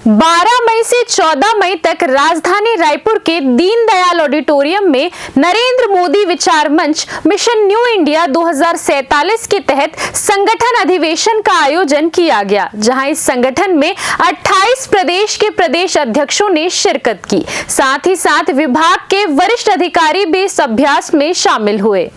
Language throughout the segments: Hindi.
12 मई से 14 मई तक राजधानी रायपुर के दीनदयाल ऑडिटोरियम में नरेंद्र मोदी विचार मंच मिशन न्यू इंडिया 2047 के तहत संगठन अधिवेशन का आयोजन किया गया, जहां इस संगठन में 28 प्रदेश के प्रदेश अध्यक्षों ने शिरकत की। साथ ही साथ विभाग के वरिष्ठ अधिकारी भी इस अभ्यास में शामिल हुए,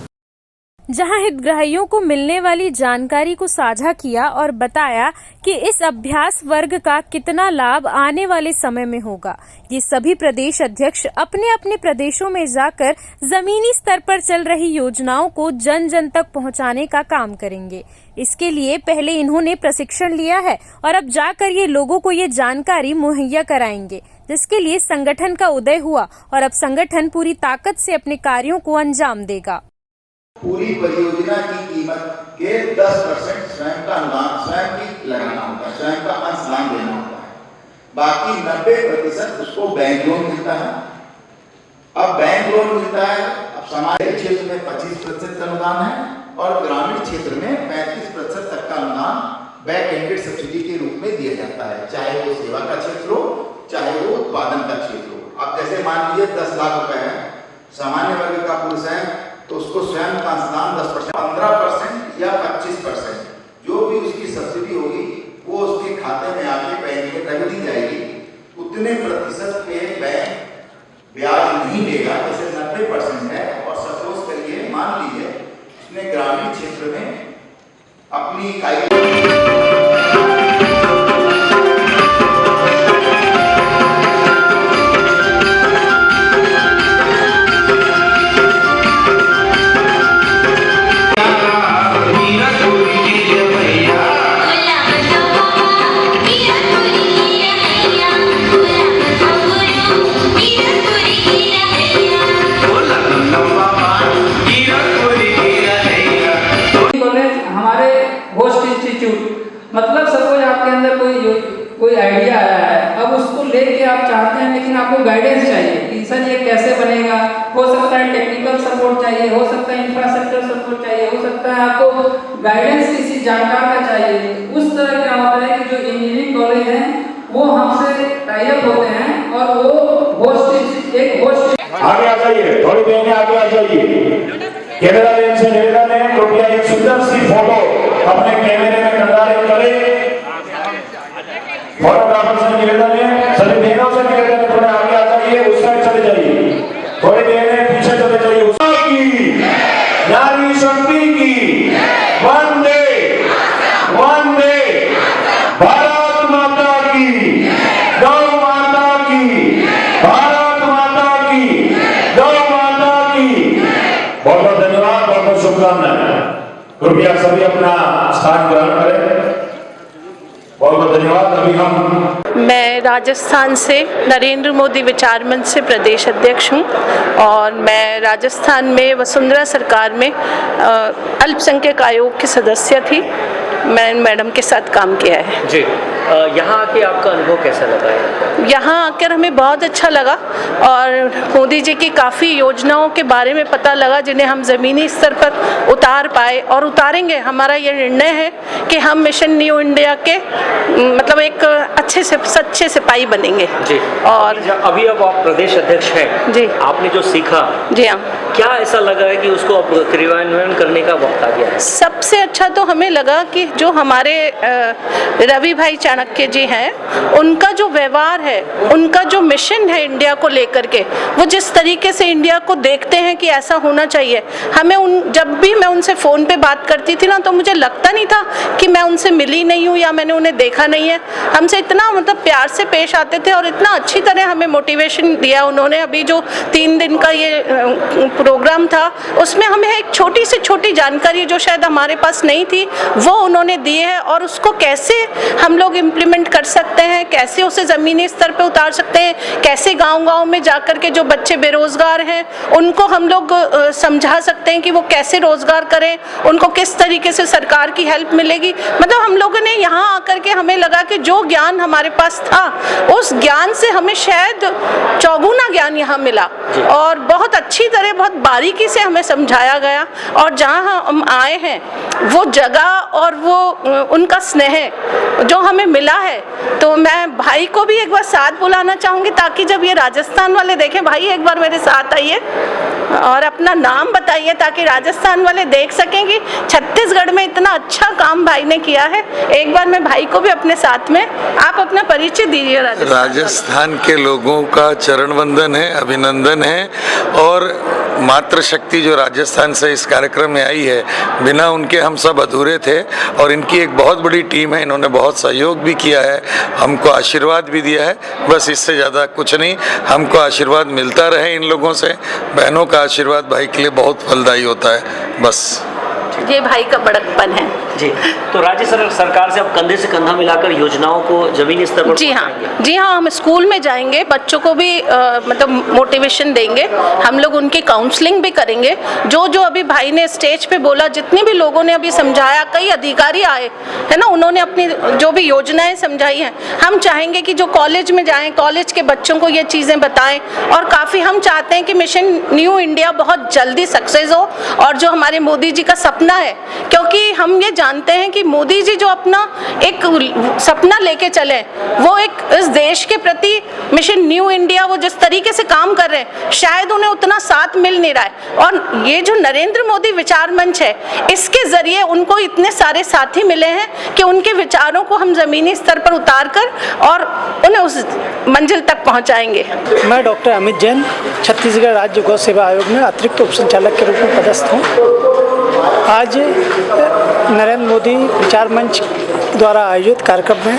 जहां हितग्राहियों को मिलने वाली जानकारी को साझा किया और बताया कि इस अभ्यास वर्ग का कितना लाभ आने वाले समय में होगा। ये सभी प्रदेश अध्यक्ष अपने अपने प्रदेशों में जाकर जमीनी स्तर पर चल रही योजनाओं को जन जन तक पहुंचाने का काम करेंगे। इसके लिए पहले इन्होंने प्रशिक्षण लिया है और अब जाकर ये लोगों को ये जानकारी मुहैया कराएंगे, जिसके लिए संगठन का उदय हुआ और अब संगठन पूरी ताकत से अपने कार्यों को अंजाम देगा। पूरी परियोजना की कीमत के 10% स्वयं का अनुदान स्वयं की लगाना होता है, स्वयं का अंशदान देना होता है। बाकी 90% उसको बैंक लोन मिलता है। अब बैंक लोन मिलता है, अब सामान्य क्षेत्र में 25% अनुदान है और ग्रामीण क्षेत्र में 35% तक का अनुदान बैक एंडेड सब्सिडी के रूप में दिया जाता है, चाहे वो सेवा का क्षेत्र हो, चाहे वो उत्पादन का क्षेत्र हो। अब जैसे मान लीजिए 10 लाख रुपए है, सामान्य वर्ग का पुरुष है तो उसको स्वयं का अंशदान 10%, 15% या 25% जो भी उसकी सब्सिडी होगी वो उसके खाते में आके बैंक में रख दी जाएगी। उतने प्रतिशत पे बैंक ब्याज नहीं देगा, जैसे 90% है। और सपोज करिए, मान लीजिए उसने ग्रामीण क्षेत्र में अपनी इकाई मतलब सपोज आपके अंदर कोई आइडिया आया है, अब उसको लेके आप चाहते हैं, लेकिन आपको गाइडेंस चाहिए कि सर ये कैसे बनेगा। हो सकता है टेक्निकल सपोर्ट चाहिए, हो सकता है इंफ्रास्ट्रक्चर सपोर्ट चाहिए, हो सकता है आपको गाइडेंस किसी जानकार का चाहिए। उस तरह क्या होता है कि जो इंजीनियरिंग कॉलेज हैं वो हमसे टाई अप होते हैं और वो होस्ट आगे आ जाइए, थोड़ी देर में आगे आ जाइए। कैमरा मैन से निवेदन है, कृपया एक सुंदर सी फोटो अपने कैमरे में निर्धारित करें। फोटोग्राफर से निवेदन है, सभी बहनों से निवेदन है, थोड़े आगे आ जाइए, उस साइड चले जाइए, थोड़ी देर में पीछे चले जाइए। की नारी शक्ति की वंदे वंदे, भारत माता की, गौ माता की, भारत माता की, गौ माता की। बहुत बहुत धन्यवाद, बहुत बहुत शुभकामनाएं। कृपया सभी अपना स्थान ग्रहण करें। बहुत बहुत धन्यवाद। अभी हम मैं राजस्थान से नरेंद्र मोदी विचार मंच से प्रदेश अध्यक्ष हूं और मैं राजस्थान में वसुंधरा सरकार में अल्पसंख्यक आयोग की सदस्य थी। मैं मैडम के साथ काम किया है जी। यहाँ आके आपका अनुभव कैसा लगा है? यहाँ आकर हमें बहुत अच्छा लगा और मोदी जी की काफ़ी योजनाओं के बारे में पता लगा, जिन्हें हम ज़मीनी स्तर पर उतार पाए और उतारेंगे। हमारा ये निर्णय है कि हम मिशन न्यू इंडिया के मतलब एक अच्छे से सच्चे सिपाही बनेंगे जी। और अभी अब आप प्रदेश अध्यक्ष हैं जी, आपने जो सीखा, जी हाँ, क्या ऐसा लगा है कि उसको अब क्रियान्वयन करने का वक्त आ गया है? सबसे अच्छा तो हमें लगा कि जो हमारे रवि भाई चाणक्य जी हैं, उनका जो व्यवहार है, उनका जो मिशन है इंडिया को लेकर के, वो जिस तरीके से इंडिया को देखते हैं कि ऐसा होना चाहिए। हमें जब भी मैं उनसे फ़ोन पे बात करती थी ना, तो मुझे लगता नहीं था कि मैं उनसे मिली नहीं हूँ या मैंने उन्हें देखा नहीं है। हमसे इतना मतलब प्यार से पेश आते थे और इतना अच्छी तरह हमें मोटिवेशन दिया उन्होंने। अभी जो 3 दिन का ये प्रोग्राम था, उसमें हमें एक छोटी से छोटी जानकारी जो शायद हमारे पास नहीं थी, वो उन्होंने दी है और उसको कैसे हम लोग इम्प्लीमेंट कर सकते हैं, कैसे उसे ज़मीनी स्तर पे उतार सकते हैं, कैसे गांव-गांव में जाकर के जो बच्चे बेरोजगार हैं उनको हम लोग समझा सकते हैं कि वो कैसे रोजगार करें, उनको किस तरीके से सरकार की हेल्प मिलेगी। मतलब हम लोगों ने यहाँ आकर के हमें लगा कि जो ज्ञान हमारे पास था, उस ज्ञान से हमें शायद चौगुना ज्ञान यहाँ मिला और बहुत अच्छी तरह, बहुत बारीकी से हमें समझाया गया। और जहाँ हम आए हैं वो जगह और वो वो उनका स्नेह जो हमें मिला है, तो मैं भाई को भी एक बार साथ बुलाना चाहूँगी, ताकि जब ये राजस्थान वाले देखें, भाई एक बार मेरे साथ आइए और अपना नाम बताइए, ताकि राजस्थान वाले देख सकें कि छत्तीसगढ़ में इतना अच्छा काम भाई ने किया है। एक बार मैं भाई को भी अपने साथ में, आप अपना परिचय दीजिए। राजस्थान के लोगों का चरण वंदन है, अभिनंदन है। और मातृशक्ति जो राजस्थान से इस कार्यक्रम में आई है, बिना उनके हम सब अधूरे थे। और इनकी एक बहुत बड़ी टीम है, इन्होंने बहुत सहयोग भी किया है, हमको आशीर्वाद भी दिया है। बस इससे ज़्यादा कुछ नहीं, हमको आशीर्वाद मिलता रहे इन लोगों से। बहनों का आशीर्वाद भाई के लिए बहुत फलदायी होता है। बस ये भाई का बड़कपन है जी। तो राज्य सरकार से अब कंधे से कंधा मिलाकर योजनाओं को जमीनी स्तर पर जी हाँ, हम स्कूल में जाएंगे, बच्चों को भी मतलब मोटिवेशन देंगे, हम लोग उनकी काउंसलिंग भी करेंगे। जो जो अभी भाई ने स्टेज पे बोला, जितने भी लोगों ने अभी समझाया, कई अधिकारी आए है ना, उन्होंने अपनी जो भी योजनाएं समझाई हैं, हम चाहेंगे कि जो कॉलेज में जाएं, कॉलेज के बच्चों को ये चीज़ें बताएं। और काफ़ी हम चाहते हैं कि मिशन न्यू इंडिया बहुत जल्दी सक्सेस हो, और जो हमारे मोदी जी का सपना है, क्योंकि हम ये जानते हैं कि मोदी जी जो अपना एक सपना लेके चले, वो एक इस देश के प्रति मिशन न्यू इंडिया, वो जिस तरीके से काम कर रहे हैं, शायद उन्हें उतना साथ मिल नहीं रहा है। और ये जो नरेंद्र मोदी विचार मंच है, इसके जरिए उनको इतने सारे साथी मिले हैं कि उनके विचारों को हम जमीनी स्तर पर उतार कर और उन्हें उस मंजिल तक पहुंचाएंगे। मैं डॉक्टर अमित जैन, छत्तीसगढ़ राज्य गौ सेवा आयोग में अतिरिक्त उप संचालक के रूप में पदस्थ हूँ। आज नरेंद्र मोदी विचार मंच द्वारा आयोजित कार्यक्रम में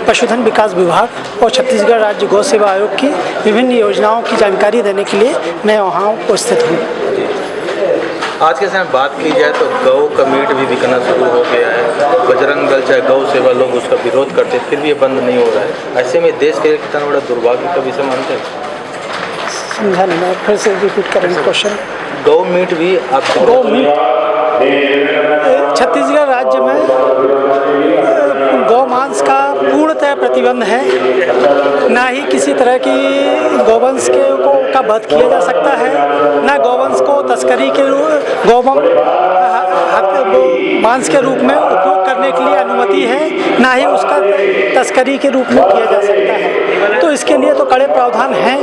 पशुधन विकास विभाग और छत्तीसगढ़ राज्य गौ सेवा आयोग की विभिन्न योजनाओं की जानकारी देने के लिए मैं वहाँ उपस्थित हूँ। आज के समय बात की जाए तो गौ का मीट भी बिकना शुरू हो गया है। बजरंग दल चाहे गौ सेवा, लोग उसका विरोध करते, फिर भी ये बंद नहीं हो रहा है। ऐसे में देश के लिए कितना बड़ा दुर्भाग्य का विषय मानते हैं? समझा नहीं, मैं फिर से रिपीट करेंगे क्वेश्चन। गौ मीट भी आप गौ मीट छत्तीसगढ़ राज्य में गौ मांस का पूर्णतः प्रतिबंध है। ना ही किसी तरह की गौवंश का वध किया जा सकता है, ना गौवंश को तस्करी के मांस के रूप में उपयोग करने के लिए अनुमति है, ना ही उसका तस्करी के रूप में किया जा सकता है। तो इसके लिए तो कड़े प्रावधान हैं,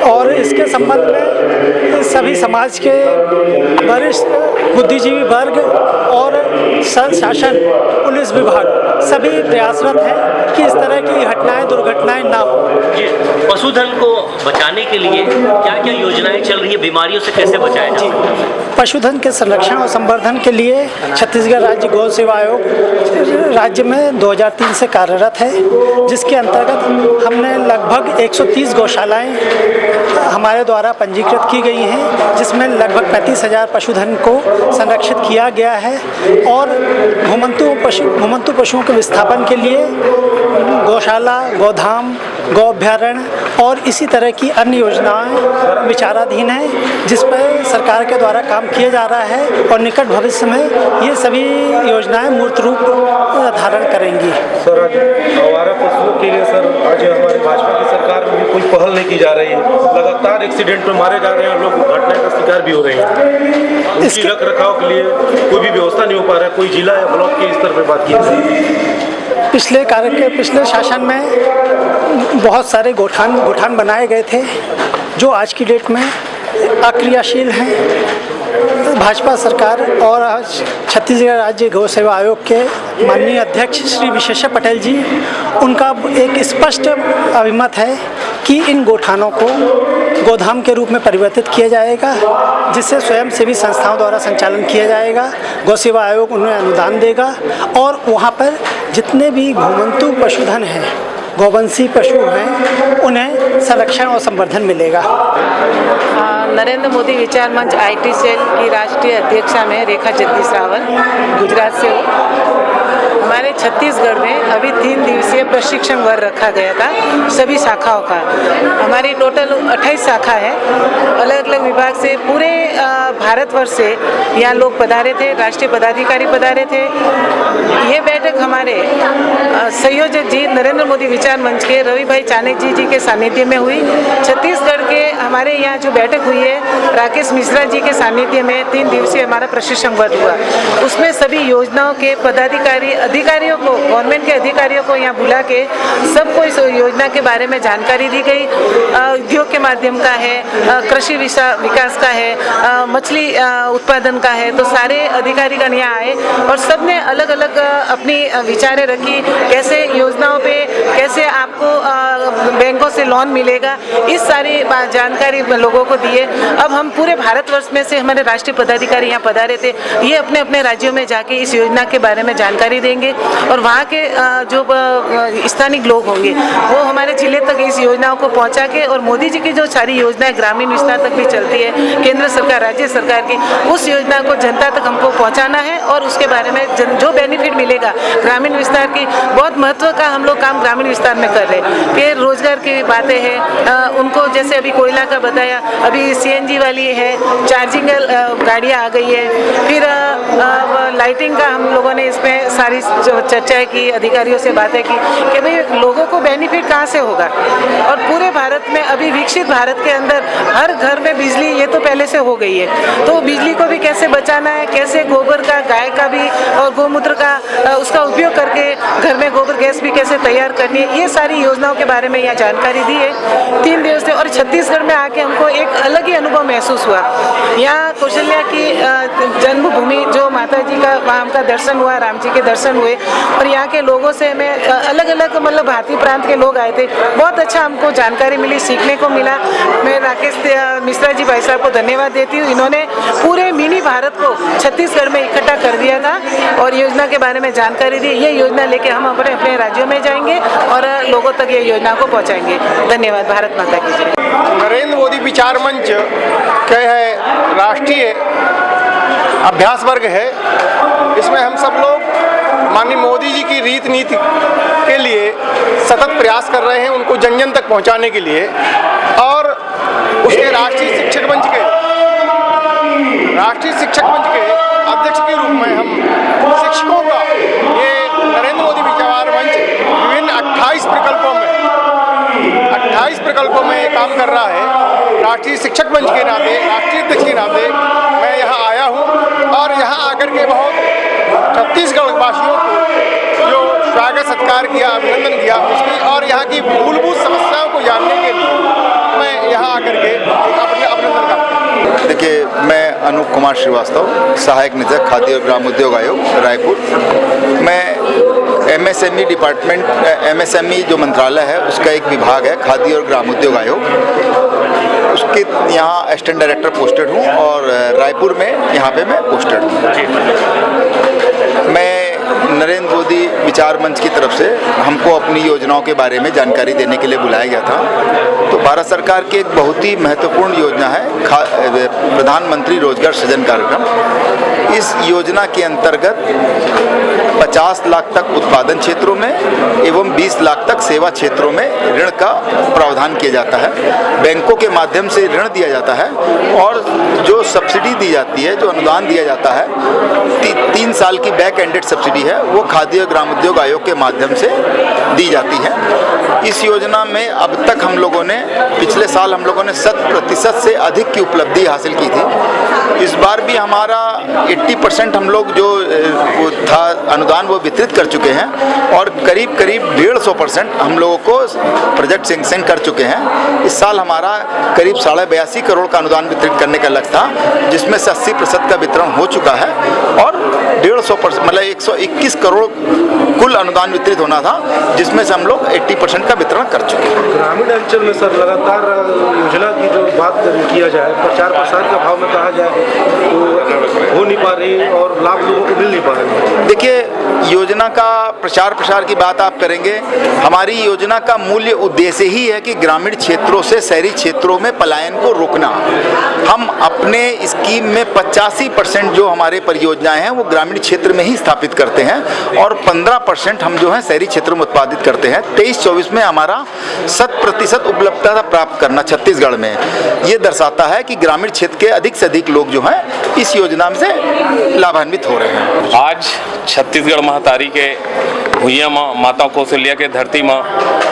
और इसके संबंध में सभी समाज के वरिष्ठ बुद्धिजीवी वर्ग और शासन, पुलिस विभाग सभी प्रयासरत हैं कि इस तरह की घटनाएं, दुर्घटनाएं ना हो। पशुधन को बचाने के लिए क्या क्या योजनाएं चल रही है, बीमारियों से कैसे बचाया जा सकता है? पशुधन के संरक्षण और संवर्धन के लिए छत्तीसगढ़ राज्य गौ सेवा आयोग राज्य में 2003 से कार्यरत है, जिसके अंतर्गत हमने लगभग 130 गौशालाएं हमारे द्वारा पंजीकृत की गई हैं, जिसमें लगभग 35,000 पशुधन को संरक्षित किया गया है। और घुमंतु पशुओं के विस्थापन के लिए गौशाला, गोधाम, गौ अभ्यारण्य और इसी तरह की अन्य योजनाएं विचाराधीन हैं, जिस पर सरकार के द्वारा काम किया जा रहा है, और निकट भविष्य में ये सभी योजनाएं मूर्त रूप धारण करेंगी। सर, आवारा पशुओं के लिए सर आज हमारी भाजपा की सरकार में भी कोई पहल नहीं की जा रही है। लगातार एक्सीडेंट में मारे जा रहे हैं, लोग घटना का शिकार भी हो रहे हैं। उसकी रख रखाव के लिए कोई भी व्यवस्था नहीं हो पा रहा है। कोई जिला या ब्लॉक के स्तर पर बात की पिछले शासन में बहुत सारे गोठान बनाए गए थे, जो आज की डेट में अक्रियाशील हैं। भाजपा सरकार और छत्तीसगढ़ राज्य गौ सेवा आयोग के माननीय अध्यक्ष श्री विशेश्वर पटेल जी, उनका एक स्पष्ट अभिमत है कि इन गोठानों को गोधाम के रूप में परिवर्तित किया जाएगा, जिससे स्वयंसेवी संस्थाओं द्वारा संचालन किया जाएगा। गौ सेवा आयोग उन्हें अनुदान देगा, और वहाँ पर जितने भी घुमंतु पशुधन हैं, गौवंशी पशु हैं, उन्हें संरक्षण और संवर्धन मिलेगा। नरेंद्र मोदी विचार मंच IT सेल की राष्ट्रीय अध्यक्षा में रेखा जगदीश रावल, गुजरात से हूँ। हमारे छत्तीसगढ़ में अभी 3 दिवसीय प्रशिक्षण वर्ग रखा गया था सभी शाखाओं का। हमारी टोटल 28 शाखा है, अलग अलग विभाग से पूरे भारतवर्ष से यहाँ लोग पधारे थे, राष्ट्रीय पदाधिकारी पधारे थे। ये बैठक हमारे संयोजक जी नरेंद्र मोदी विचार मंच के रवि भाई चाणक्य जी के सानिध्य में हुई। छत्तीसगढ़ के हमारे यहाँ जो बैठक हुई है राकेश मिश्रा जी के सानिध्य में 3 दिवसीय हमारा प्रशिक्षण वर्ग हुआ। उसमें सभी योजनाओं के पदाधिकारी अधिकारियों को, गवर्नमेंट के अधिकारियों को यहाँ बुला के सबको इस योजना के बारे में जानकारी दी गई। उद्योग के माध्यम का है, कृषि विकास का है, मछली उत्पादन का है, तो सारे अधिकारीगण यहाँ आए और सबने अलग अलग अपनी विचारें रखी, कैसे योजनाओं पे कैसे आपको बैंकों से लोन मिलेगा, इस सारी जानकारी लोगों को दिए। अब हम पूरे भारतवर्ष में से हमारे राष्ट्रीय पदाधिकारी यहाँ पधारे थे, ये अपने अपने राज्यों में जाके इस योजना के बारे में जानकारी देंगे और वहाँ के जो स्थानीय लोग होंगे वो हमारे जिले तक इस योजनाओं को पहुँचा के, और मोदी जी की जो सारी योजनाएं ग्रामीण विस्तार तक भी चलती है, केंद्र सरकार राज्य सरकार की, उस योजना को जनता तक हमको पहुँचाना है और उसके बारे में जो बेनिफिट मिलेगा ग्रामीण विस्तार की, बहुत महत्व का हम लोग काम ग्रामीण विस्तार में कर रहे हैं। फिर रोजगार की बातें हैं, उनको जैसे अभी कोयला का बताया, अभी CNG वाली है, चार्जिंग गाड़ियाँ आ गई है, फिर लाइटिंग का हम लोगों ने इसमें सारी चर्चाएं की, अधिकारियों से बातें की कि भाई लोगों को बेनिफिट कहाँ से होगा। और पूरे भारत में अभी विकसित भारत के अंदर हर घर में बिजली ये तो पहले से हो गई है, तो बिजली को भी कैसे बचाना है, कैसे गोबर का, गाय का भी और गोमूत्र का उसका उपयोग करके घर में गोबर गैस भी कैसे तैयार करनी है, ये सारी योजनाओं के बारे में यहाँ जानकारी दी है 3 दिवस से। और छत्तीसगढ़ में आके हमको एक अलग ही अनुभव महसूस हुआ। यहाँ कौशल्या की जन्मभूमि जो माता जी का, वहाँ हमका दर्शन हुआ, राम जी के दर्शन हुए और यहाँ के लोगों से हमें अलग अलग मतलब भारतीय प्रांत के लोग आए थे, बहुत अच्छा हमको जानकारी मिली, सीखने को मिला। मैं राकेश मिश्रा जी भाई साहब को धन्यवाद देती हूँ, इन्होंने पूरे मिनी भारत को छत्तीसगढ़ में इकट्ठा कर दिया था और योजना के बारे में जानकारी दी। ये योजना लेके हम अपने अपने राज्यों में जाएंगे और लोगों तक ये योजना को पहुँचाएंगे। धन्यवाद। भारत माता की जय। नरेंद्र मोदी विचार मंच के है राष्ट्रीय अभ्यास वर्ग है, इसमें हम सब लोग माननीय मोदी जी की रीति नीति के लिए सतत प्रयास कर रहे हैं, उनको जन जन तक पहुंचाने के लिए। और उसके राष्ट्रीय शिक्षक मंच के अध्यक्ष के रूप में हम शिक्षकों का ये नरेंद्र मोदी विचार मंच विभिन्न 28 प्रकल्पों में काम कर रहा है। राष्ट्रीय शिक्षक मंच के नाते, राष्ट्रीय अध्यक्ष के नाते मैं यहाँ आया हूँ और यहाँ आकर के बहुत छत्तीसगढ़ वासियों को जो स्वागत सत्कार किया, अभिनंदन किया उसकी, और यहाँ की मूलभूत समस्याओं को जानने के लिए मैं यहाँ आकर के अपने अभिनंदन करता हूँ। देखिए, मैं अनूप कुमार श्रीवास्तव, सहायक निदेशक खाद्य और ग्राम उद्योग आयोग रायपुर। मैं MSME डिपार्टमेंट, MSME जो मंत्रालय है उसका एक विभाग है खाद्य और ग्राम उद्योग आयोग, उसके यहाँ असिस्टेंट डायरेक्टर पोस्टेड हूँ और रायपुर में यहाँ पे मैं पोस्टेड हूँ। मैं नरेंद्र मोदी विचार मंच की तरफ से हमको अपनी योजनाओं के बारे में जानकारी देने के लिए बुलाया गया था। तो भारत सरकार की एक बहुत ही महत्वपूर्ण योजना है प्रधानमंत्री रोजगार सृजन कार्यक्रम। इस योजना के अंतर्गत 50 लाख तक उत्पादन क्षेत्रों में एवं 20 लाख तक सेवा क्षेत्रों में ऋण का प्रावधान किया जाता है। बैंकों के माध्यम से ऋण दिया जाता है और जो सब्सिडी दी जाती है, जो अनुदान दिया जाता है, 3 साल की बैक एंडेड सब्सिडी है, वो खाद्य और ग्राम उद्योग आयोग के माध्यम से दी जाती है। इस योजना में अब तक हम लोगों ने, पिछले साल हम लोगों ने 100% से अधिक की उपलब्धि हासिल की थी। इस बार भी हमारा 80% हम लोग जो वो था अनुदान वो वितरित कर चुके हैं और करीब 150% हम लोगों को प्रोजेक्ट सैंक्शन कर चुके हैं। इस साल हमारा करीब 82.5 करोड़ का अनुदान वितरित करने का लक्ष्य था, जिसमें से 80% का वितरण हो चुका है और 150% मतलब 121 करोड़ कुल अनुदान वितरित होना था, जिसमें से हम लोग 80% का वितरण कर चुके हैं। ग्रामीण अंचल में सर लगातार योजना की जो बात किया जाए, प्रचार प्रसार का भाव में कहा जाए तो हो नहीं पा रही और लाभ लोगों को मिल नहीं पा रही। देखिए, योजना का प्रचार प्रसार की बात आप करेंगे, हमारी योजना का मूल्य उद्देश्य ही है कि ग्रामीण क्षेत्रों से शहरी क्षेत्रों में पलायन को रोकना। हम अपने स्कीम में 85% जो हमारे परियोजनाएं हैं वो ग्रामीण क्षेत्र में ही स्थापित करते हैं और 15% हम जो है शहरी क्षेत्रों में उत्पादित करते हैं। 23-24 में हमारा 100% उपलब्धता प्राप्त करना छत्तीसगढ़ में, ये दर्शाता है कि ग्रामीण क्षेत्र के अधिक से अधिक लोग जो हैं इस योजना से लाभान्वित हो रहे हैं। आज छत्तीसगढ़ महतारी के भूइया माता कौशल्या के धरती में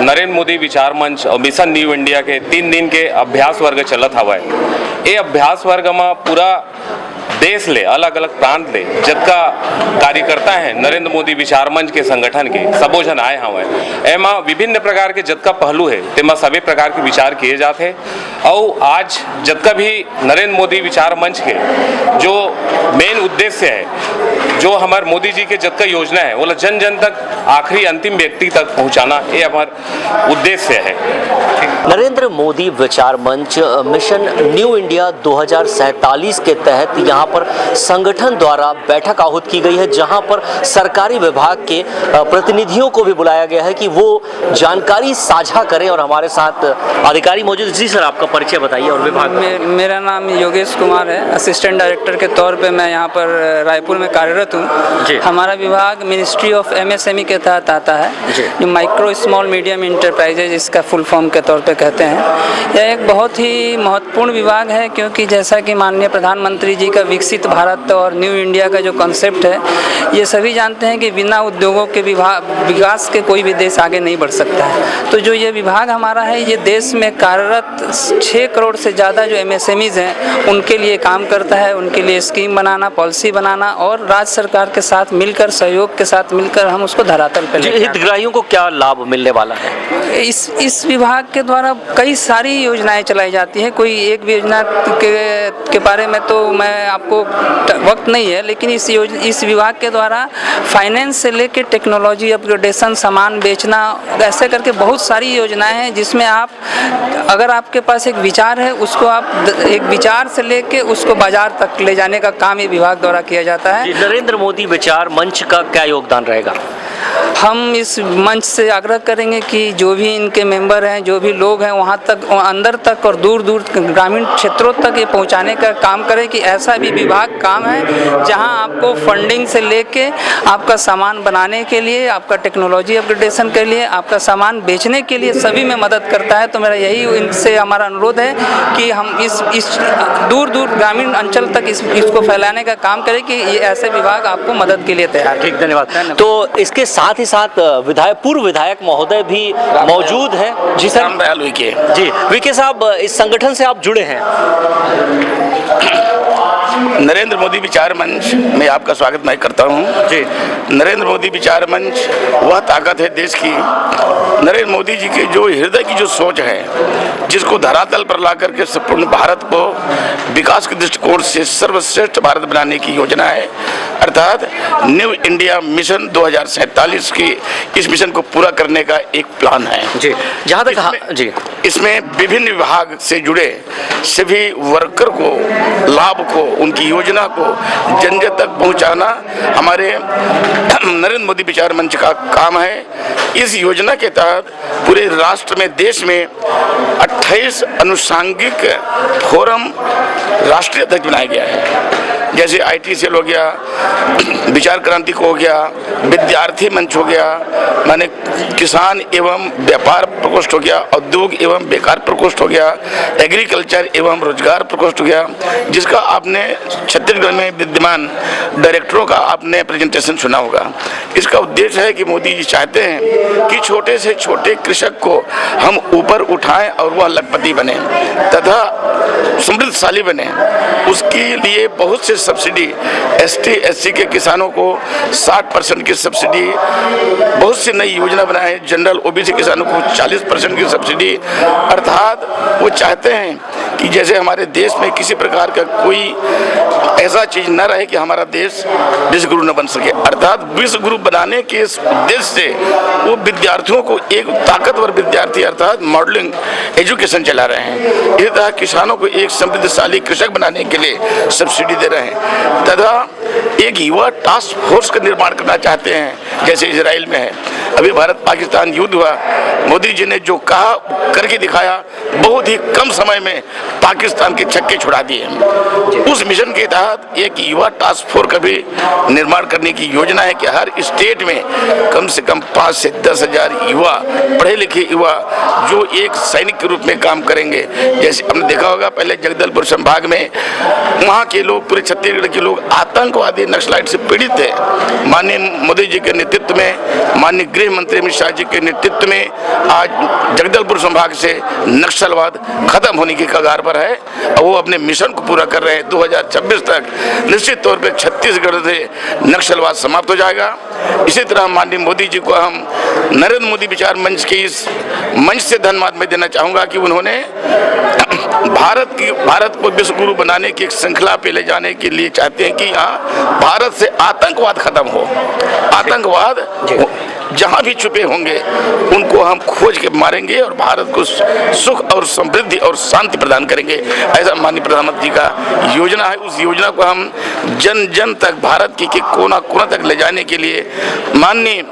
नरेंद्र मोदी विचार मंच और मिशन न्यू इंडिया के 3 दिन के अभ्यास वर्ग चलत हवा है। ये अभ्यास वर्ग में पूरा देश ले अलग अलग प्रांत ले जितना कार्यकर्ता हैं नरेंद्र मोदी विचार मंच के संगठन के सबो जन आए हवे। एमा विभिन्न प्रकार के जितना पहलू है तेमा सभी प्रकार के विचार किए जाते हैं और आज जितना भी नरेंद्र मोदी विचार मंच के जो मेन उद्देश्य है, जो हमारे मोदी जी के जितना योजना है वो जन जन तक आखिरी अंतिम व्यक्ति तक पहुंचाना, ये हमारा उद्देश्य है। नरेंद्र मोदी विचार मंच मिशन न्यू इंडिया 2047 के तहत यहाँ पर संगठन द्वारा बैठक आहूत की गई है, जहाँ पर सरकारी विभाग के प्रतिनिधियों को भी बुलाया गया है कि वो जानकारी साझा करें। और हमारे साथ अधिकारी मौजूद। जी सर, आपका परिचय बताइए और विभाग। मेरा नाम योगेश कुमार है, असिस्टेंट डायरेक्टर के तौर पे मैं यहाँ पर रायपुर में कार्यरत हूँ। हमारा विभाग मिनिस्ट्री ऑफ MSME के तहत आता है, जो माइक्रो स्मॉल मीडियम इंटरप्राइजेज इसका फुल फॉर्म के तौर पे कहते हैं। यह एक बहुत ही महत्वपूर्ण विभाग है क्योंकि जैसा कि माननीय प्रधानमंत्री जी का विकसित भारत और न्यू इंडिया का जो कॉन्सेप्ट है, ये सभी जानते हैं कि बिना उद्योगों के विकास के कोई भी देश आगे नहीं बढ़ सकता है। तो जो ये विभाग हमारा है, ये देश में कार्यरत 6 करोड़ से ज़्यादा जो MSMEs हैं उनके लिए काम करता है, उनके लिए स्कीम बनाना, पॉलिसी बनाना और राज्य सरकार के साथ मिलकर, सहयोग के साथ मिलकर हम उसको धरातल पर लेकर। हितग्राहियों को क्या लाभ मिलने वाला है? इस विभाग के द्वारा कई सारी योजनाएं चलाई जाती हैं। कोई एक योजना के बारे में तो मैं आपको वक्त नहीं है, लेकिन इस विभाग के द्वारा फाइनेंस से लेकर टेक्नोलॉजी अपग्रेडेशन, सामान बेचना, ऐसे करके बहुत सारी योजनाएं हैं जिसमें आप अगर आपके पास एक विचार है, उसको आप एक विचार से लेके उसको बाजार तक ले जाने का काम ये विभाग द्वारा किया जाता है। नरेंद्र मोदी विचार मंच का क्या योगदान रहेगा? हम इस मंच से आग्रह करेंगे कि जो भी इनके मेंबर हैं, जो भी लोग हैं, वहाँ तक, अंदर तक और दूर दूर ग्रामीण क्षेत्रों तक ये पहुँचाने का काम करें कि ऐसा भी विभाग काम है जहाँ आपको फंडिंग से लेके आपका सामान बनाने के लिए, आपका टेक्नोलॉजी अपग्रेडेशन के लिए, आपका सामान बेचने के लिए सभी में मदद करता है। तो मेरा यही इनसे हमारा अनुरोध है कि हम इस दूर दूर ग्रामीण अंचल तक इसको फैलाने का काम करें कि ये ऐसे विभाग आपको मदद के लिए तैयार है। ठीक, धन्यवाद। तो इसके साथ ही साथ पूर्व विधायक महोदय भी मौजूद हैं। जी सर। रामदयाल विखे। जी विखे साहब, इस संगठन से आप जुड़े हैं। नरेंद्र मोदी विचार मंच में आपका स्वागत मैं करता हूं। जी। नरेंद्र मोदी विचार मंच वह ताकत है देश की, नरेंद्र मोदी जी के जो हृदय की जो सोच है, जिसको धरातल पर ला करके संपूर्ण भारत को विकास के दृष्टिकोण से सर्वश्रेष्ठ भारत बनाने की योजना है, अर्थात न्यू इंडिया मिशन 2047 की इस मिशन को पूरा करने का एक प्लान है। जी, जहाँ तक इसमें विभिन्न विभाग से जुड़े सभी वर्कर को, लाभ को, उनकी योजना को जन जन तक पहुंचाना हमारे नरेंद्र मोदी विचार मंच का काम है। इस योजना के तहत पूरे राष्ट्र में, देश में 28 अनुषंगिक फोरम राष्ट्रीय अध्यक्ष बनाया गया है। जैसे IT सेल हो गया, विचार क्रांति को हो गया, विद्यार्थी मंच हो गया, माने किसान एवं व्यापार प्रकोष्ठ हो गया, उद्योग एवं बेकार प्रकोष्ठ हो गया, एग्रीकल्चर एवं रोजगार प्रकोष्ठ हो गया, जिसका आपने छत्तीसगढ़ में विद्यमान डायरेक्टरों का आपने प्रेजेंटेशन सुना होगा। इसका उद्देश्य है कि मोदी जी चाहते हैं कि छोटे से छोटे कृषक को हम ऊपर उठाएं और वह लखपति बने तथा समृद्धशाली बने। उसके लिए बहुत से सब्सिडी, ST SC के किसानों को 60% की सब्सिडी, बहुत सी नई योजना बनाए, जनरल OBC किसानों को 40% की सब्सिडी, अर्थात वो चाहते हैं कि जैसे हमारे देश में किसी प्रकार का कोई ऐसा चीज न रहे कि हमारा देश विश्व गुरु न बन सके। अर्थात विश्व गुरु बनाने के इस उद्देश्य से वो विद्यार्थियों को एक ताकतवर विद्यार्थी अर्थात मॉडलिंग एजुकेशन चला रहे हैं। इसी तरह किसानों को एक समृद्धशाली कृषक बनाने के लिए सब्सिडी दे रहे हैं तथा एक युवा टास्क फोर्स का निर्माण करना चाहते हैं जैसे इजराइल में है। अभी भारत पाकिस्तान युद्ध हुआ, मोदी जी ने जो कहा करके दिखाया, बहुत ही कम समय में पाकिस्तान के छक्के छुड़ा दिए। उस मिशन के तहत एक युवा टास्क फोर्स का भी निर्माण करने की योजना है कि हर स्टेट में कम से कम 5 से 10 हजार युवा, पढ़े लिखे युवा जो एक सैनिक के रूप में काम करेंगे। जैसे हमने देखा होगा पहले जगदलपुर संभाग में वहाँ के लोग, पूरे छत्तीसगढ़ के लोग आतंकवादी नक्सलाइट से पीड़ित थे। माननीय मोदी जी के नेतृत्व में, माननीय गृह मंत्री अमित शाह जी के नेतृत्व में आज जगदलपुर संभाग से नक्सलवाद खत्म होने की कगार पर है और वो अपने मिशन को पूरा कर रहे हैं। 2026 तक निश्चित तौर पर छत्तीसगढ़ से नक्सलवाद समाप्त हो जाएगा। इसी तरह माननीय मोदी जी को हम नरेंद्र मोदी विचार मंच के इस मंच से धन्यवाद मैं देना चाहूँगा कि उन्होंने भारत को विश्व गुरु बनाने की एक श्रृंखला पे ले जाने के लिए चाहते हैं कि यहाँ भारत से आतंकवाद खत्म हो। आतंकवाद जहाँ भी छुपे होंगे उनको हम खोज के मारेंगे और भारत को सुख और समृद्धि और शांति प्रदान करेंगे। ऐसा माननीय प्रधानमंत्री का योजना है। उस योजना को हम जन जन तक, भारत के कोना कोना तक ले जाने के लिए माननीय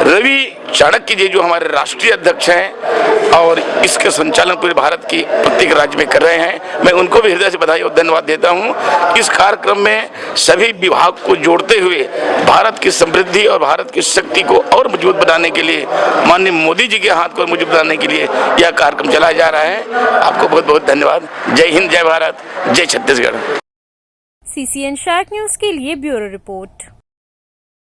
रवि चाणक्य जी जो हमारे राष्ट्रीय अध्यक्ष हैं और इसके संचालन पूरे भारत के प्रत्येक राज्य में कर रहे हैं, मैं उनको भी हृदय से बधाई और धन्यवाद देता हूं। इस कार्यक्रम में सभी विभाग को जोड़ते हुए भारत की समृद्धि और भारत की शक्ति को और मजबूत बनाने के लिए, माननीय मोदी जी के हाथ को मजबूत बनाने के लिए यह कार्यक्रम चलाया जा रहा है। आपको बहुत बहुत धन्यवाद। जय हिंद, जय भारत, जय छत्तीसगढ़। CCN शार्क न्यूज के लिए ब्यूरो रिपोर्ट।